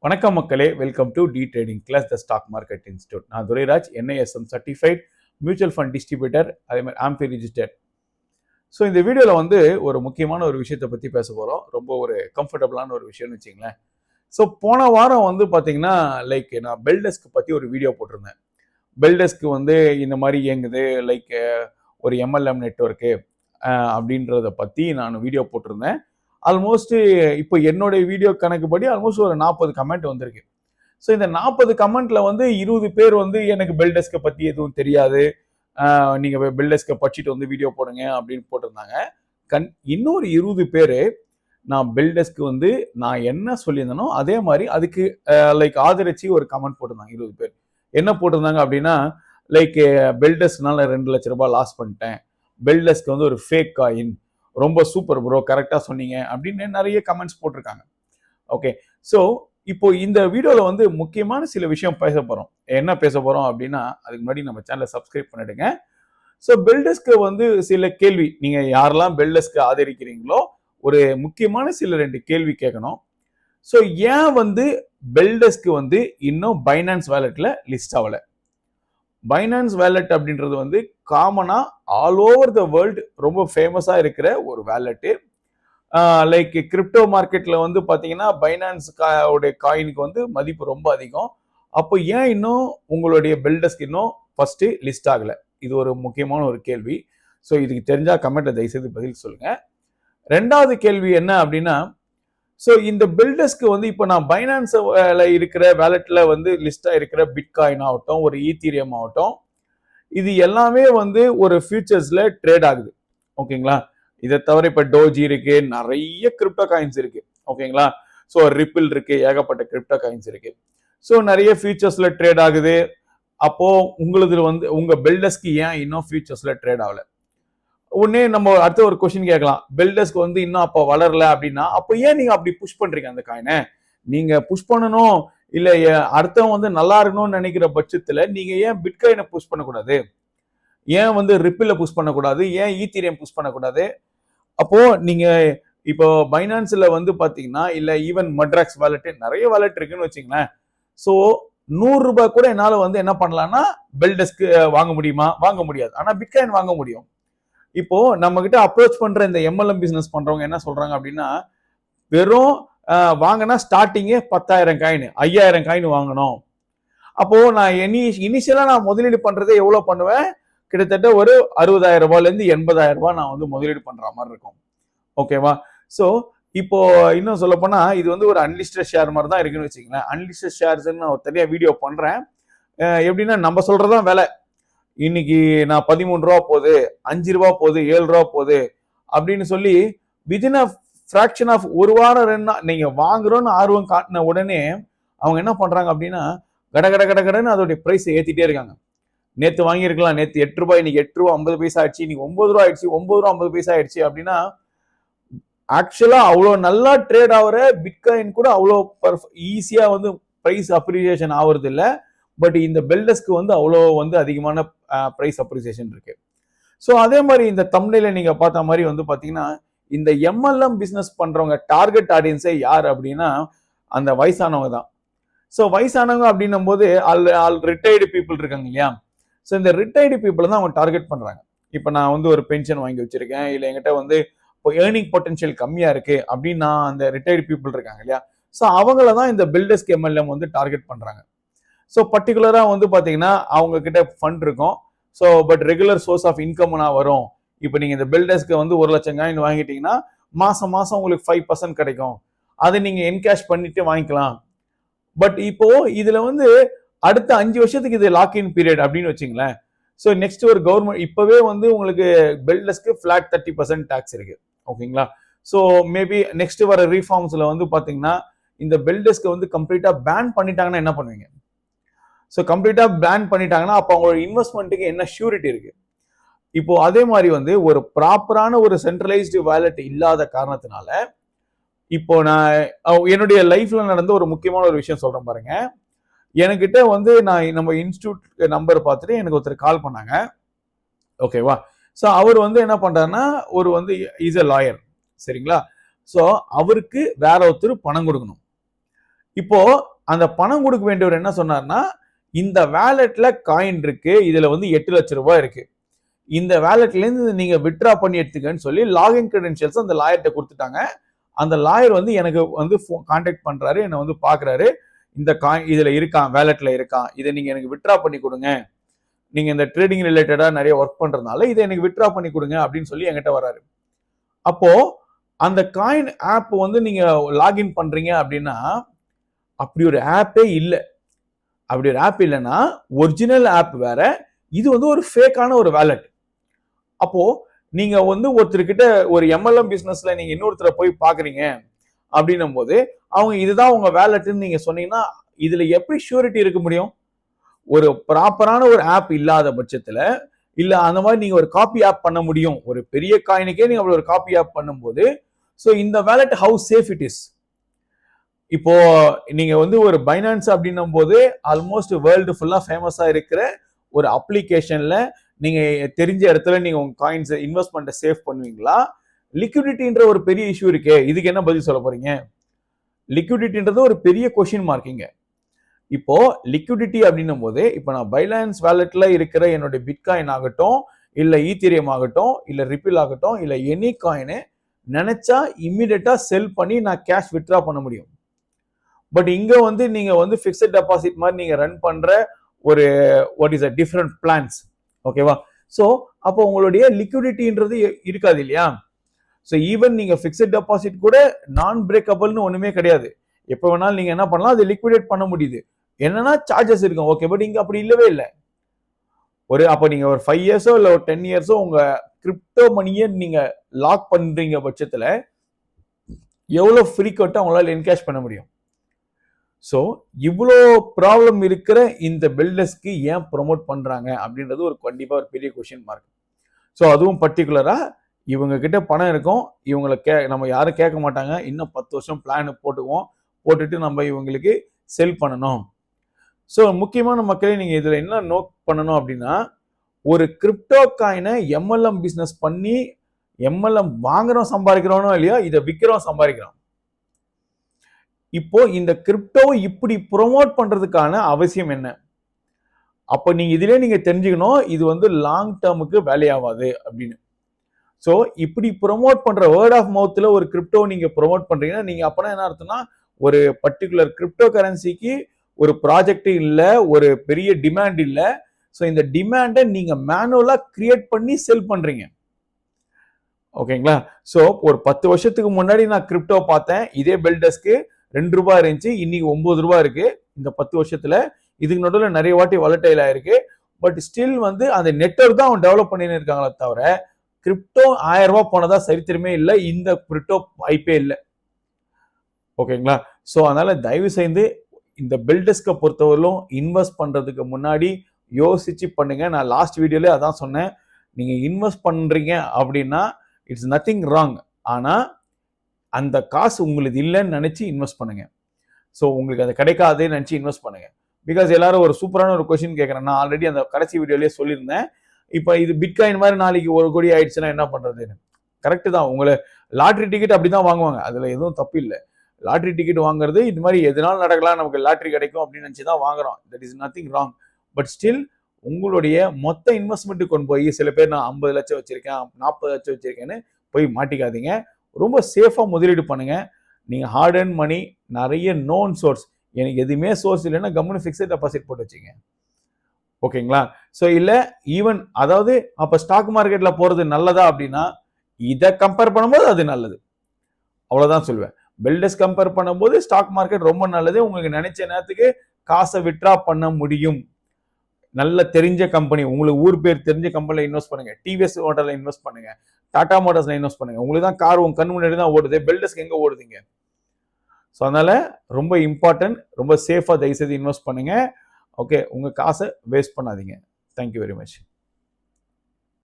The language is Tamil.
வணக்கம் மக்களே, welcome to the trading class the stock market institute. நான் Durairaj, NISM certified mutual fund distributor, அதே மாதிரி ஆம்பி ரிஜிஸ்டர். ஸோ இந்த வீடியோவில் வந்து ஒரு முக்கியமான ஒரு விஷயத்தை பற்றி பேச போகிறோம். ரொம்ப ஒரு கம்ஃபர்டபுளான ஒரு விஷயம்னு வச்சிங்களேன். ஸோ போன வாரம் வந்து பார்த்தீங்கன்னா நான் பெல்டெஸ்க் பற்றி ஒரு வீடியோ போட்டிருந்தேன். பெல்டெஸ்க் வந்து இந்த மாதிரி இயங்குது, ஒரு எம்எல்எம் நெட்வொர்க்கு அப்படின்றத பற்றி நான் வீடியோ போட்டிருந்தேன். ஆல்மோஸ்ட் இப்போ என்னுடைய வீடியோ கணக்குப்படி ஆல்மோஸ்ட் ஒரு 40 கமெண்ட் வந்திருக்கு. ஸோ இந்த 40 கமெண்ட்ல வந்து 20 பேர் வந்து எனக்கு பெல்டெஸ்கை பற்றி எதுவும் தெரியாது, நீங்கள் பெல்டெஸ்கை படிச்சுட்டு வந்து வீடியோ போடுங்க அப்படின்னு போட்டிருந்தாங்க. இன்னொரு 20 பேர் நான் பெல்டெஸ்க்கு வந்து நான் என்ன சொல்லியிருந்தேனோ அதே மாதிரி அதுக்கு ஆதரிச்சு ஒரு கமெண்ட் போட்டிருந்தாங்க 20 பேர். என்ன போட்டிருந்தாங்க அப்படின்னா, பெல்டெஸ்க்னால 2 லட்ச ரூபாய் லாஸ் பண்ணிட்டேன், பெல்டெஸ்க் வந்து ஒரு ஃபேக் காயின், ரொம்ப சூப்பர் ப்ரோ, கரெக்டாக சொன்னீங்க அப்படின்னு நிறைய கமெண்ட்ஸ் போட்டிருக்காங்க. ஓகே, ஸோ இப்போ இந்த வீடியோவில் வந்து முக்கியமான சில விஷயம் பேச போகிறோம். என்ன பேச போகிறோம் அப்படின்னா, அதுக்கு முன்னாடி நம்ம சேனலை சப்ஸ்கிரைப் பண்ணிடுங்க. ஸோ பெல்டெஸ்க்கு வந்து சில கேள்வி, நீங்கள் யாரெல்லாம் பெல்டெஸ்க்கு ஆதரிக்கிறீங்களோ ஒரு முக்கியமான சில 2 கேள்வி கேட்கணும். ஸோ ஏன் வந்து பெல்டெஸ்க்கு வந்து இன்னும் பைனான்ஸ் வேலெட்டில் லிஸ்ட் ஆகலை? பைனான்ஸ் வேலெட் அப்படின்றது வந்து காமனா ஆல் ஓவர் த வேர்ல்டு ரொம்ப ஃபேமஸா இருக்கிற ஒரு வேலெட்டு. கிரிப்டோ மார்க்கெட்ல வந்து பாத்தீங்கன்னா பைனான்ஸ் உடைய காயினுக்கு வந்து மதிப்பு ரொம்ப அதிகம். அப்போ ஏன் இன்னும் உங்களுடைய பெல்டெஸ்க் இன்னும் ஃபர்ஸ்ட் லிஸ்ட் ஆகல? இது ஒரு முக்கியமான ஒரு கேள்வி. ஸோ இதுக்கு தெரிஞ்சா கமெண்ட்ல தயவுசெய்து பதில் சொல்லுங்க. 2வது கேள்வி என்ன அப்படின்னா, ஸோ இந்த பெல்டெஸ்க்கு வந்து இப்போ நான் பைனான்ஸ்ல இருக்கிற வேலெட்ல வந்து லிஸ்டா இருக்கிற பிட்காயின் ஆகட்டும், ஒரு ஈத்தீரியம் ஆகட்டும், இது எல்லாமே வந்து ஒரு ஃபியூச்சர்ஸ்ல ட்ரேட் ஆகுது. ஓகேங்களா? இதை தவிர இப்போ டோஜி இருக்கு, நிறைய கிரிப்டோ காயின்ஸ் இருக்கு. ஓகேங்களா? ஸோ ரிப்பிள் இருக்கு, ஏகப்பட்ட கிரிப்டோ காயின்ஸ் இருக்கு. ஸோ நிறைய ஃபியூச்சர்ஸ்ல ட்ரேட் ஆகுது. அப்போ உங்களுக்கு வந்து உங்க பெல்டெஸ்க்கு ஏன் இன்னும் ஃபியூச்சர்ஸ்ல ட்ரேட் ஆகல? உடனே நம்ம அடுத்த ஒரு கொஸ்டின் கேட்கலாம், பெல்டெஸ்க் வந்து இன்னும் அப்போ வளரல அப்படின்னா அப்போ ஏன் நீங்க அப்படி புஷ் பண்றீங்க அந்த காயினை? நீங்க புஷ் பண்ணணும் இல்ல அடுத்தவங்க வந்து நல்லா இருக்கணும்னு நினைக்கிற பட்சத்துல நீங்க ஏன் பிட்காயினை புஷ் பண்ணக்கூடாது? ஏன் வந்து ரிப்பிள புஷ் பண்ணக்கூடாது? ஏன் ஈத்தீரியம் புஷ் பண்ணக்கூடாது? அப்போ நீங்க இப்போ பைனான்ஸ்ல வந்து பாத்தீங்கன்னா, இல்ல ஈவன் மட்ராக்ஸ் வாலெட், நிறைய வாலெட் இருக்குன்னு வச்சுங்களேன். ஸோ 100 ரூபாய் கூட என்னால வந்து என்ன பண்ணலாம்னா பெல்டெஸ்க் வாங்க முடியுமா? வாங்க முடியாது. ஆனா பிட்காயின் வாங்க முடியும். இப்போ நம்ம கிட்ட அப்ரோச் பண்ற இந்த எம்எல்எம் பிசினஸ் பண்றவங்க என்ன சொல்றாங்க அப்படின்னா, வெறும் வாங்கினா ஸ்டார்டிங்கே 10,000 காயின், 5,000 காயின் வாங்கணும். அப்போ நான் இனிஷியலா நான் முதலீடு பண்றதை எவ்வளவு பண்ணுவேன்? கிட்டத்தட்ட ஒரு 60,000 ரூபாயில இருந்து 80,000 ரூபாய் நான் வந்து முதலீடு பண்ற மாதிரி இருக்கும். ஓகேவா? ஸோ இப்போ இன்னும் சொல்ல போனா இது வந்து ஒரு அன்லிஸ்டட் ஷேர் மாதிரி தான் இருக்குன்னு வச்சுக்கங்களேன். அன்லிஸ்டட் ஷேர்ஸ் நான் தனியா வீடியோ பண்றேன். எப்படின்னா நம்ம சொல்றதான் வேலை. இன்னைக்கு நான் 13 ரூபா போகுது, 5 ரூபா போகுது, 7 ரூபா போகுது அப்படின்னு சொல்லி வித்தின் அ ஃபிராக்ஷன் ஆஃப் ஒரு வாரம் 2 நாள் நீங்க வாங்குறோன்னு ஆர்வம் காட்டின உடனே அவங்க என்ன பண்றாங்க அப்படின்னா கட கட கட கடன்னு அதோடைய பிரைஸ் ஏத்திட்டே இருக்காங்க. நேத்து வாங்கியிருக்கலாம், நேத்து 8 ரூபாய், இன்னைக்கு 8 ரூபா 50 பைசா ஆயிடுச்சு, இன்னைக்கு 9 ரூபா ஆயிடுச்சு, 9 ரூபா 50 பைசா ஆயிடுச்சு அப்படின்னா ஆக்சுவலா அவ்வளோ நல்லா ட்ரேட் ஆகிற பிட்காயின் கூட அவ்வளோ ஈஸியா வந்து பிரைஸ் அப்ரிசியேஷன் ஆகுறது இல்லை. பட் இந்த பெல்டெஸ்க்கு வந்து அவ்வளோ வந்து அதிகமான பிரைஸ் அப்ரிசியேஷன் இருக்கு. ஸோ அதே மாதிரி இந்த தம்ப்நெயில நீங்க பார்த்த மாதிரி வந்து பாத்தீங்கன்னா, இந்த எம்எல்எம் பிசினஸ் பண்றவங்க டார்கெட் ஆடியன்ஸே யார் அப்படின்னா அந்த வயசானவங்க தான். ஸோ வயசானவங்க அப்படின்னும் போது ஆல் ரிட்டையர்டு பீப்புள் இருக்காங்க இல்லையா? ஸோ இந்த ரிட்டையர்டு பீப்புள் தான் அவங்க டார்கெட் பண்றாங்க. இப்போ நான் வந்து ஒரு பென்ஷன் வாங்கி வச்சிருக்கேன், இல்லை என்கிட்ட வந்து இப்போ ஏர்னிங் பொட்டன்ஷியல் கம்மியா இருக்கு அப்படின்னா அந்த ரிட்டையர்டு பீப்புள் இருக்காங்க இல்லையா? ஸோ அவங்கள தான் இந்த பெல்டெஸ்க் எம்எல்எம் வந்து டார்கெட் பண்றாங்க. ஸோ பர்டிகுலரா வந்து பாத்தீங்கன்னா அவங்க கிட்ட ஃபண்ட் இருக்கும். So but regular source of இன்கம்னா வரும். இப்போ நீங்க இந்த பெல்டெஸ்க்கு வந்து 1 லட்சம் காயின் வாங்கிட்டீங்கன்னா மாசம் மாசம் உங்களுக்கு 5% கிடைக்கும். அதை நீங்க என்கேஷ் பண்ணிட்டு வாங்கிக்கலாம். பட் இப்போ இதுல வந்து அடுத்த 5 வருஷத்துக்கு இது லாக்இன் பீரியட் அப்படின்னு வச்சுங்களேன். ஸோ நெக்ஸ்ட் ஒரு கவர்மெண்ட் இப்பவே வந்து உங்களுக்கு பெல்டெஸ்க்கு ஃபிளாட் 30% டாக்ஸ் இருக்கு. ஓகேங்களா? ஸோ மேபி நெக்ஸ்ட் வர ரீஃபார்ம்ஸ்ல வந்து பாத்தீங்கன்னா இந்த பெல்டெஸ்க்கு வந்து கம்ப்ளீட்டா பேன் பண்ணிட்டாங்கன்னா என்ன பண்ணுவீங்க? ஸோ கம்ப்ளீட்டா பேன் பண்ணிட்டாங்கன்னா அப்போ அவங்களோட இன்வெஸ்ட்மெண்ட்டுக்கு என்ன ஷூரிட்டி இருக்கு? இப்போ அதே மாதிரி வந்து ஒரு ப்ராப்பரான ஒரு சென்ட்ரலைஸ்டு வேலெட் இல்லாத காரணத்தினால இப்போ நான் என்னுடைய லைஃப்ல நடந்த ஒரு முக்கியமான ஒரு விஷயம் சொல்றேன் பாருங்க. என்கிட்ட வந்து நான் நம்ம இன்ஸ்டியூட் நம்பர் பார்த்துட்டு எனக்கு ஒருத்தர் கால் பண்ணாங்க. ஓகேவா? ஸோ அவர் வந்து என்ன பண்றாருன்னா ஒரு வந்து இஸ் எ லாயர், சரிங்களா? ஸோ அவருக்கு வேற ஒருத்தர் பணம் கொடுக்கணும். இப்போ அந்த பணம் கொடுக்க வேண்டியவர் என்ன சொன்னார்னா, இந்த வேலெட்ல காயின் இருக்கு, இதுல வந்து 8 லட்சம் ரூபாய் இருக்கு, இந்த வேலெட்ல இருந்து நீங்க வித்ட்ரா பண்ணி எடுத்துக்கன்னு சொல்லி லாகின் கிரெடென்ஷியல்ஸ் அந்த லாயர்ட்ட கொடுத்துட்டாங்க. அந்த லாயர் வந்து எனக்கு வந்து கான்டாக்ட் பண்றாரு, என்ன வந்து பாக்குறாரு, இந்த காயின் இதுல இருக்கான், வேலெட்ல இருக்கான், இதை நீங்க எனக்கு வித்ட்ரா பண்ணி கொடுங்க, நீங்க இந்த ட்ரேடிங் ரிலேட்டடா நிறைய ஒர்க் பண்றதுனால இதை எனக்கு வித்ட்ரா பண்ணி கொடுங்க அப்படின்னு சொல்லி என்கிட்ட வராரு. அப்போ அந்த காயின் ஆப் வந்து நீங்க லாகின் பண்றீங்க அப்படின்னா, அப்படி ஒரு ஆப்பே இல்லை. அப்படி ஒரு ஆப் இல்லைன்னா ஒரிஜினல் ஆப் வேற, இது வந்து ஒரு ஃபேக்கான ஒரு வேலெட். அப்போ நீங்க வந்து ஒருத்தர்கிட்ட ஒரு எம்எல்எம் பிசினஸ்ல நீங்க இன்னொருத்தரை போய் பாக்குறீங்க அப்படின்னும் போது அவங்க இதுதான் உங்க வேலெட்னு நீங்க சொன்னீங்கன்னா இதுல எப்படி ஷூரிட்டி இருக்க முடியும்? ஒரு ப்ராப்பரான ஒரு ஆப் இல்லாத பட்சத்துல, இல்ல அந்த மாதிரி நீங்க ஒரு காப்பி ஆப் பண்ண முடியும், ஒரு பெரிய காயினுக்கே நீங்க ஒரு காப்பி ஆப் பண்ணும்போது, ஸோ இந்த wallet how safe it is. இப்போ நீங்க வந்து ஒரு பைனான்ஸ் அப்படின்னும் போது ஆல்மோஸ்ட் வேர்ல்டு ஃபுல்லா ஃபேமஸா இருக்கிற ஒரு அப்ளிகேஷன்ல நீங்க தெரிஞ்ச இடத்துல நீங்க உங்க காயின்ஸ் இன்வெஸ்ட்மெண்ட்டை சேவ் பண்ணுவீங்களா? லிக்விடிட்டின்ற ஒரு பெரிய இஷ்யூ இருக்கே, இதுக்கு என்ன பதில் சொல்ல போறீங்க? லிக்விடிட்டின்றது ஒரு பெரிய கொஸ்டின் மார்க்கிங்க. இப்போ லிக்விடிட்டி அப்படின்னும் போது இப்போ நான் பைனான்ஸ் வேலெட்ல இருக்கிற என்னுடைய பிட்காயின் ஆகட்டும், இல்ல ஈத்தீரியம் ஆகட்டும், இல்ல ரிப்பிள் ஆகட்டும், இல்ல எனி காயினு நினைச்சா இம்மிடியட்டா செல் பண்ணி நான் கேஷ் வித்ட்ரா பண்ண முடியும். பட் இங்க வந்து நீங்க வந்து பிக்ஸட் டெபாசிட் மாதிரி நீங்க ரன் பண்ற ஒரு what is a different plans, ஓகேவா? ஸோ அப்போ உங்களுடைய லிக்விடிட்டின்றது இருக்காது இல்லையா? ஸோ ஈவன் நீங்க பிக்ஸட் டெபாசிட் கூட நான் பிரேக்கபிள்னு ஒண்ணுமே கிடையாது. எப்போ வேணாலும் நீங்க என்ன பண்ணலாம், அது லிக்விடேட் பண்ண முடியுது. என்னன்னா சார்ஜஸ் இருக்கும், ஓகே. பட் இங்க அப்படி இல்லவே இல்லை. அப்போ நீங்க ஒரு 5 இயர்ஸோ இல்ல ஒரு 10 இயர்ஸோ உங்க கிரிப்டோ மணியை நீங்க லாக் பண்றீங்க பட்சத்துல எவ்வளவு ஃப்ரீக்வெண்டா உங்களால என்கேஷ் பண்ண முடியும்? ஸோ இவ்வளோ ப்ராப்ளம் இருக்கிற இந்த பில்டர்ஸ்க்கு ஏன் ப்ரொமோட் பண்றாங்க அப்படின்றது ஒரு கண்டிப்பா ஒரு பெரிய கொஸ்டின் மார்க். ஸோ அதுவும் பர்டிகுலரா இவங்க கிட்ட பணம் இருக்கும், இவங்களை நம்ம யாரும் கேட்க மாட்டாங்க, இன்னும் 10 வருஷம் பிளான் போட்டுட்டு நம்ம இவங்களுக்கு செல் பண்ணணும். ஸோ முக்கியமான மக்களே நீங்க இதுல என்ன நோட் பண்ணணும் அப்படின்னா, ஒரு கிரிப்டோ காயினை எம்எல்எம் பிசினஸ் பண்ணி எம்எல்எம் வாங்குறோம் சம்பாதிக்கிறோனோ இல்லையோ, இதை விற்கிறோம் சம்பாதிக்கிறோம். இப்போ இந்த கிரிப்டோவை இப்படி ப்ரொமோட் பண்றதுக்கான அவசியம் என்ன? அப்ப நீங்க இதுல நீங்க தெரிஞ்சுக்கணும், இது வந்து லாங் டேர்முக்கு வேலையாவாது அப்படின்னு. ஸோ இப்படி ப்ரொமோட் பண்ற வேர்ட் ஆஃப் மவுத்ல ஒரு கிரிப்டோ நீங்க ப்ரொமோட் பண்றீங்கன்னா, நீங்க அப்பனா என்ன அர்த்தம்னா, ஒரு பர்டிகுலர் கிரிப்டோ கரன்சிக்கு ஒரு ப்ராஜெக்ட் இல்ல, ஒரு பெரிய டிமாண்ட் இல்ல. ஸோ இந்த டிமாண்டை நீங்க மேனுவலா கிரியேட் பண்ணி செல் பண்றீங்க, ஓகேங்களா? ஸோ ஒரு 10 வருஷத்துக்கு முன்னாடி நான் கிரிப்டோ பார்த்தேன், இதே பில்டர்ஸ்க்கு 2 ரூபாய் இருந்துச்சு, இன்னைக்கு 9 ரூபாய் இருக்கு. இந்த 10 வருஷத்துல இதுக்கு நடுவில் நிறைய வாட்டி வாலடைல் ஆயிருக்கு. பட் ஸ்டில் வந்து அந்த நெட்வொர்க் தான் அவன் டெவலப் பண்ணின்னு இருக்காங்களே தவிர கிரிப்டோ 1000 ரூபாய் போனதா சரித்திரமே இல்லை, இந்த கிரிப்டோ வாய்ப்பே இல்லை, ஓகேங்களா? ஸோ அதனால தயவு செய்து இந்த பில்டர்ஸ்க்கு பொறுத்தவரையிலும் இன்வெஸ்ட் பண்றதுக்கு முன்னாடி யோசிச்சு பண்ணுங்க. நான் லாஸ்ட் வீடியோல அதான் சொன்னேன், நீங்க இன்வெஸ்ட் பண்றீங்க அப்படின்னா இட்ஸ் நத்திங் ராங். ஆனா அந்த காசு உங்களுக்கு இல்லைன்னு நினைச்சு இன்வெஸ்ட் பண்ணுங்க. ஸோ உங்களுக்கு அது கிடைக்காதுன்னு நினைச்சு இன்வெஸ்ட் பண்ணுங்க. பிகாஸ் எல்லாரும் ஒரு சூப்பரான ஒரு கொஸ்டின் கேட்கறேன், நான் ஆல்ரெடி அந்த கடைசி வீடியோலயே சொல்லியிருந்தேன். இப்போ இது பிட்காயின் மாதிரி நாளைக்கு 1 கோடி ஆயிடுச்சுன்னா என்ன பண்றதுன்னு. கரெக்ட் தான், உங்களை லாட்ரி டிக்கெட் அப்படிதான் வாங்குவாங்க, அதுல எதுவும் தப்பு இல்லை. லாட்ரி டிக்கெட் வாங்குறது இது மாதிரி எதனால நடக்கலாம், நமக்கு லாட்ரி கிடைக்கும் அப்படின்னு நினைச்சுதான் வாங்குறோம். That is nothing wrong. But still உங்களுடைய மொத்த இன்வெஸ்ட்மெண்ட்டு கொண்டு போய் சில பேர் நான் 50 லட்சம் வச்சிருக்கேன், 40 லட்சம் வச்சிருக்கேன்னு போய் மாட்டிக்காதீங்க. ரொம்ப சேஃபா முதலீடு பண்ணுங்க. நீங்க ஹார்ட் அண்ட் மணி, நிறைய நோன் சோர்ஸ், எனக்கு எதுவுமே சோர்ஸ் இல்லைன்னா கம்முன்னு ஃபிக்ஸட் டெபாசிட் போட்டு வச்சுங்க, ஓகேங்களா? ஸோ இல்ல ஈவன் அதாவது அப்ப ஸ்டாக் மார்க்கெட்ல போறது நல்லதா அப்படின்னா இதை கம்பேர் பண்ணும்போது அது நல்லது, அவ்வளவுதான் சொல்லுவேன். பில்டர்ஸ் கம்பேர் பண்ணும்போது ஸ்டாக் மார்க்கெட் ரொம்ப நல்லது. உங்களுக்கு நினைச்ச நேரத்துக்கு காசை வித்ட்ரா பண்ண முடியும். நல்ல தெரிஞ்ச கம்பெனி, உங்களுக்கு ஊர் பேர் தெரிஞ்ச கம்பெனில இன்வெஸ்ட் பண்ணுங்க. டிவிஎஸ் ஹோட்டல்ல இன்வெஸ்ட் பண்ணுங்க, டாடா மோட்டார்ஸ்ல இன்வெஸ்ட் பண்ணுங்க. உங்களுக்கு தான் கார் உங்க கண் முன்னாடி தான் ஓடுது, பில்டர்ஸ்க்கு எங்க ஓடுதுங்க? ஸோ அதனால ரொம்ப இம்பார்ட்டன்ட், ரொம்ப சேஃபா தயவுசெய்து இன்வெஸ்ட் பண்ணுங்க. ஓகே, உங்க காசை வேஸ்ட் பண்ணாதீங்க. Thank you very much.